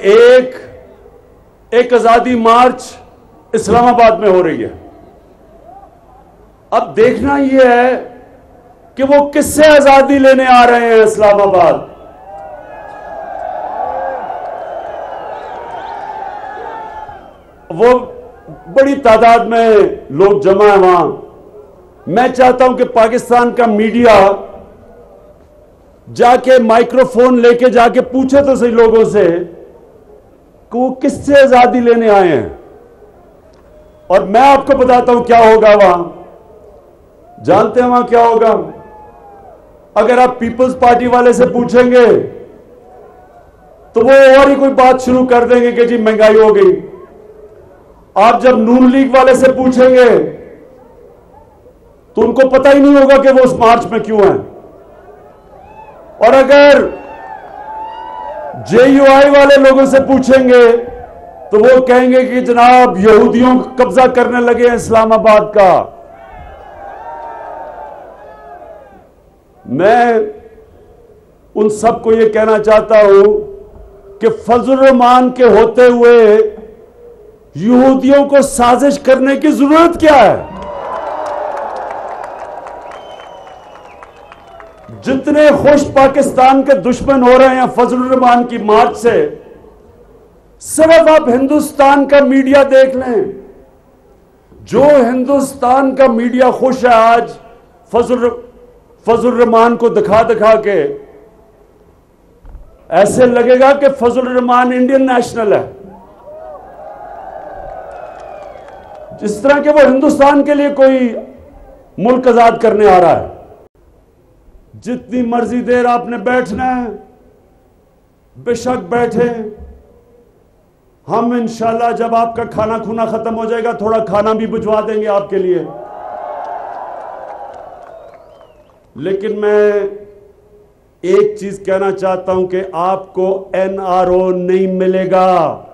एक आजादी मार्च इस्लामाबाद में हो रही है। अब देखना यह है कि वो किससे आजादी लेने आ रहे हैं इस्लामाबाद। वो बड़ी तादाद में लोग जमा है वहां। मैं चाहता हूं कि पाकिस्तान का मीडिया जाके माइक्रोफोन लेके जाके पूछे तो सही लोगों से कि वो किससे आजादी लेने आए हैं। और मैं आपको बताता हूं क्या होगा वहां। जानते हैं वहां क्या होगा? अगर आप पीपल्स पार्टी वाले से पूछेंगे तो वो और ही कोई बात शुरू कर देंगे कि जी महंगाई हो गई। आप जब नून लीग वाले से पूछेंगे तो उनको पता ही नहीं होगा कि वो उस मार्च में क्यों हैं। और अगर जेयूआई वाले लोगों से पूछेंगे तो वो कहेंगे कि जनाब यहूदियों कब्जा करने लगे हैं इस्लामाबाद का। मैं उन सबको यह कहना चाहता हूं कि फजल रहमान के होते हुए यहूदियों को साजिश करने की जरूरत क्या है? जितने खुश पाकिस्तान के दुश्मन हो रहे हैं फजल रहमान की मार्च से, सिर्फ आप हिंदुस्तान का मीडिया देख लें। जो हिंदुस्तान का मीडिया खुश है आज फजल रहमान को दिखा दिखा के, ऐसे लगेगा कि फजल रहमान इंडियन नेशनल है, जिस तरह के वो हिंदुस्तान के लिए कोई मुल्क आजाद करने आ रहा है। जितनी मर्जी देर आपने बैठना है बेशक बैठे। हम इंशाल्लाह जब आपका खाना खुना खत्म हो जाएगा थोड़ा खाना भी भिजवा देंगे आपके लिए। लेकिन मैं एक चीज कहना चाहता हूं कि आपको एनआरओ नहीं मिलेगा।